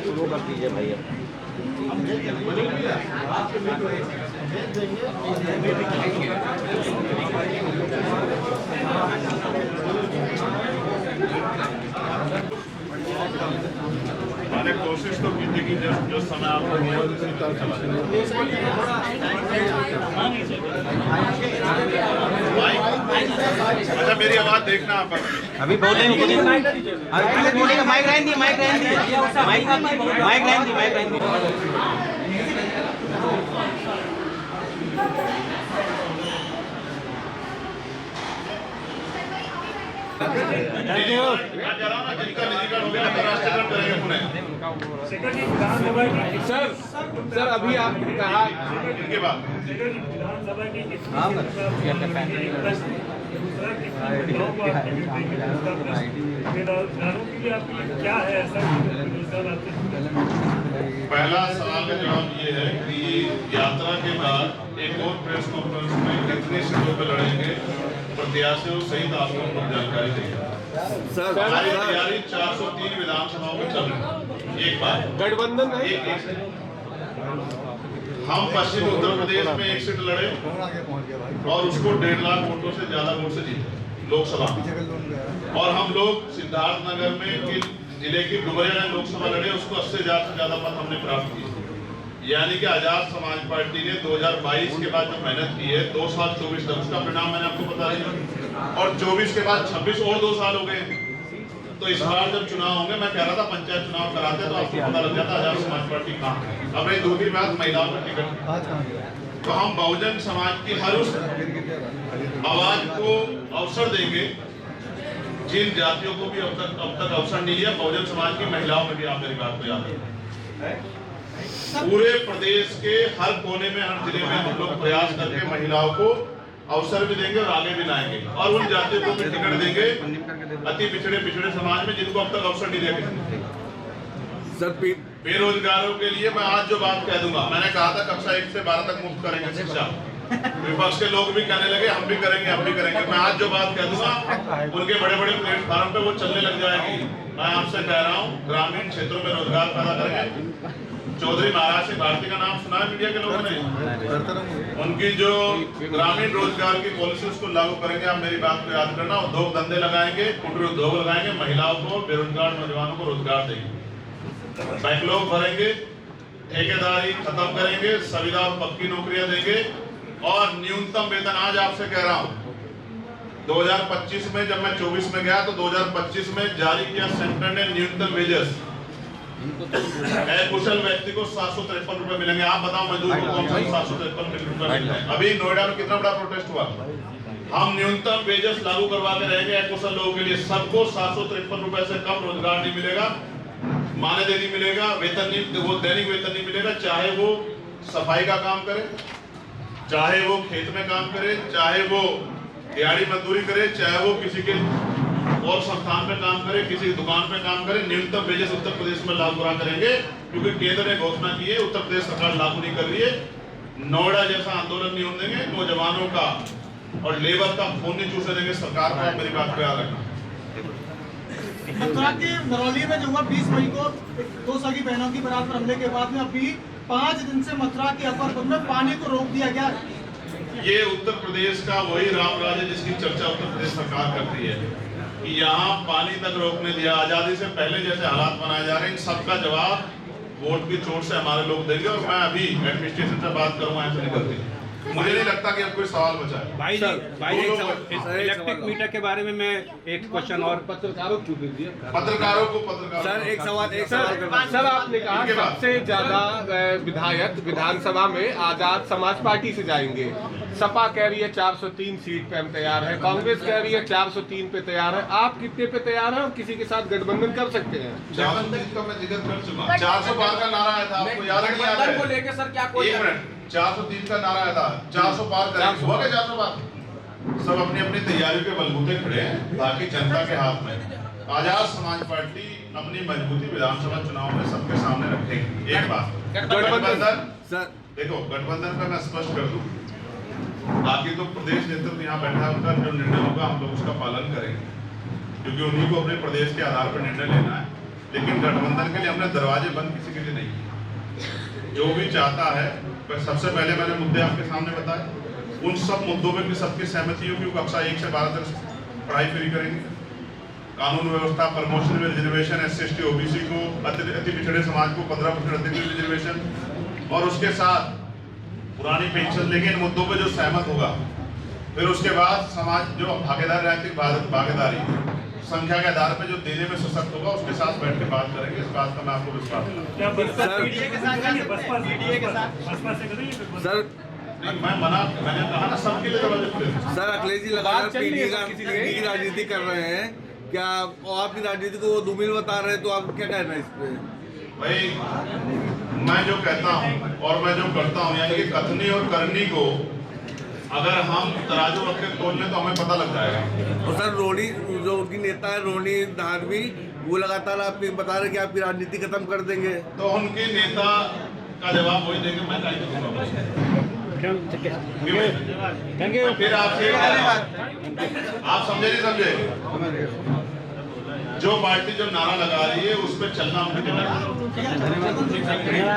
शुरू कर दीजिए भैया। मैंने कोशिश तो की थी कि जो समय आपको मिला चला जाए। अच्छा मेरी आवाज देखना आप अभी बोलेंगे माइक रहने दिए, माइक रहने दिए। सर अभी आप कहा इनके बाद पहला सवाल का जवाब ये है कि यात्रा के बाद एक और प्रेस कॉन्फ्रेंस में कितने सीटों पर लड़ेंगे प्रत्याशियों सहित आपको जानकारी देंगे। हमारी तैयारी 403 विधानसभाओं में चल रही है। एक बात गठबंधन है हम पश्चिम उत्तर प्रदेश में एक सीट लड़े और उसको 1.5 लाख वोटों से ज्यादा वोट से जीते लोकसभा, और हम लोग सिद्धार्थनगर में जिले की डुमरिया में लोकसभा लड़े, उसको 80,000 से ज्यादा मत हमने प्राप्त किए। यानी कि आजाद समाज पार्टी ने 2022 के बाद जो मेहनत की है 2 साल 24 तक, उसका परिणाम मैंने आपको बता दिया, और 24 के बाद 26 और 2 साल हो गए। तो इस बार जब चुनाव होंगे, मैं कह रहा था पंचायत चुनाव कराते तो आपको पता लग जाता आजाद समाज पार्टी कहाँ है। अब ये दूसरी बात महिलाओं का टिकट, तो हम बहुजन समाज की हर उस आवाज को अवसर देंगे जिन जातियों को भी अब तक अवसर नहीं लिया। बहुजन समाज की महिलाओं में भी आप मेरी बात को याद रखें। पूरे प्रदेश के हर कोने में, हर जिले में हम लोग प्रयास करके महिलाओं को अवसर भी देंगे और आगे भी लाएंगे, और उन जातियों को भी टिकट देंगे अति पिछड़े समाज में जिनको अब तक अवसर नहीं दिया किसी। बेरोजगारों के लिए मैं आज जो बात कह दूंगा, मैंने कहा था कक्षा 1 से 12 तक मुफ्त करेंगे शिक्षा। विपक्ष के लोग भी कहने लगे हम भी करेंगे। मैं आज जो बात कह दूंगा उनके बड़े बड़े प्लेटफॉर्म पे वो चलने लग जाएगी। मैं आपसे कह रहा हूँ ग्रामीण क्षेत्रों में रोजगार पैदा करेंगे। चौधरी महाराज सिंह भारती का नाम सुना है मीडिया के लोगों ने, उनकी जो ग्रामीण रोजगार की पॉलिसी उसको लागू करेंगे। आप मेरी बात को याद करना, उद्योग धंधे लगाएंगे, कुटीर उद्योग लगाएंगे, महिलाओं को, बेरोजगार नौजवानों को रोजगार देंगे, बैकलॉग भरेंगे, ठेकेदारी खत्म करेंगे, संविदा और पक्की नौकरियां देंगे, और न्यूनतम वेतन आज आपसे कह रहा हूं 2025 में, जब मैं 24 में गया तो 2025 में जारी किया सेंटर ने न्यूनतम वेजेस, कुशल व्यक्ति को 753 रुपए मिलेंगे। आप बताओ मजदूर को कौन सा 753 रुपए मिलते हैं? अभी नोएडा में कितना बड़ा प्रोटेस्ट हुआ। हम न्यूनतम वेजेस लागू करवा के रहेंगे कुशल लोगों के लिए। सबको 753 रुपए से कम रोजगार नहीं मिलेगा, मानदेय नहीं मिलेगा, वेतन नहीं, वो दैनिक वेतन नहीं मिलेगा, चाहे वो सफाई का काम करे, चाहे वो खेत में काम करे, चाहे वो दिहाड़ी मजदूरी करे, चाहे वो किसी के और संस्थान पे काम करे, किसी दुकान पे काम करे। न्यूनतम वेजेस उत्तर प्रदेश में लागू करा करेंगे, क्योंकि केंद्र ने घोषणा की है, उत्तर प्रदेश सरकार लागू नहीं कर रही है। नोएडा जैसा आंदोलन नहीं होने देंगे, नौजवानों का और लेबर का खून नहीं चूसने देंगे सरकार को। आप मेरी बात को याद रखना। मथुरा के बरौली में जो हुआ 20 मई को 2 सगी बहनों की बारात पर हमले के बाद में अभी 5 दिन से मथुरा के अकबरपुर में पानी को रोक दिया गया। ये उत्तर प्रदेश का वही राम राज है जिसकी चर्चा उत्तर प्रदेश सरकार करती है कि यहाँ पानी तक रोकने दिया। आजादी से पहले जैसे हालात बनाए जा रहे हैं, इन सबका जवाब वोट की चोट से हमारे लोग देंगे। और मैं अभी एडमिनिस्ट्रेशन से बात करूँगा, ऐसे निकलती मुझे नहीं लगता कि अब कोई सवाल बचा है। भाई इलेक्ट्रिक मीटर के बारे में मैं एक क्वेश्चन और पत्रकारों को सर एक सवाल सर आपने कहा सबसे ज्यादा विधायक विधानसभा में आजाद समाज पार्टी से जाएंगे। सपा कह रही है 403 सीट पे हम तैयार है, कांग्रेस कह रही है 403 पे तैयार है। आप कितने पे तैयार हैं और किसी के साथ गठबंधन कर सकते हैं? 403 का मैं जिक्र कर चुका। 400 पार का नारा आया था, आपको याद नहीं आ रहा है? को लेकर सर क्या कोई 1 मिनट, 403 का नारा आया था, 400 पार करेंगे। हुआ क्या 400 पार? सब अपनी अपनी तैयारी के बलबूते खड़े हैं, बाकी जनता के हाथ में। आजाद समाज पार्टी अपनी मजबूती विधानसभा चुनाव में सबके सामने रखेगी। एक बात, गठबंधन देखो गठबंधन का मैं स्पष्ट कर दूं, बाकी तो प्रदेश नेतृत्व यहाँ बैठा है, उनका जो निर्णय होगा हम लोग उसका पालन करेंगे, क्योंकि उन्हीं को अपने प्रदेश के आधार पर निर्णय लेना है। लेकिन गठबंधन के लिए हमने दरवाजे बंद किसी के लिए नहीं किए। जो भी चाहता है, सबसे पहले मैंने मुद्दे आपके सामने बताए, उन सब मुद्दों पे भी सबकी सहमति होगी। कक्षा 1 से 12 तक पढ़ाई फ्री करेंगे, कानून व्यवस्था, प्रमोशन में रिजर्वेशन, SC ST OBC को, अति पिछड़े समाज को 15% अतिरिक्त रिजर्वेशन, और उसके साथ पुरानी पेंशन लेके इन मुद्दों पे जो सहमत होगा, फिर उसके बाद समाज जो भागीदार राजनीतिक भागीदारी संख्या के आधार पर जो देने में सशक्त होगा, उसके साथ बैठ के बात करेंगे। इस बात का मैं आपको विश्वास सर मैंने कहा ना सबके लिए दरवाजे खुले हैं। सर अखिलेश जी लगातार पीढ़ी की राजनीति कर रहे हैं, क्या आपकी राजनीति को वो दुमिल बता रहे हैं, तो आप क्या कहना है इस पे? भाई मैं जो कहता हूँ और मैं जो करता हूँ, यानी कि कथनी और करनी को अगर हम तराजू रख के तोल लें तो हमें पता लग जाएगा। और सर रोनी जो उनकी नेता है रोनी धारवी, वो लगातार आप बता रहे कि आपकी राजनीति खत्म कर देंगे, तो उनके नेता का जवाब वही देंगे, मैं नहीं दूंगा। फिर आपसे आप समझे नहीं समझे, जो पार्टी जो नारा लगा रही है उस पर चलना उनकी जिम्मेदारी है।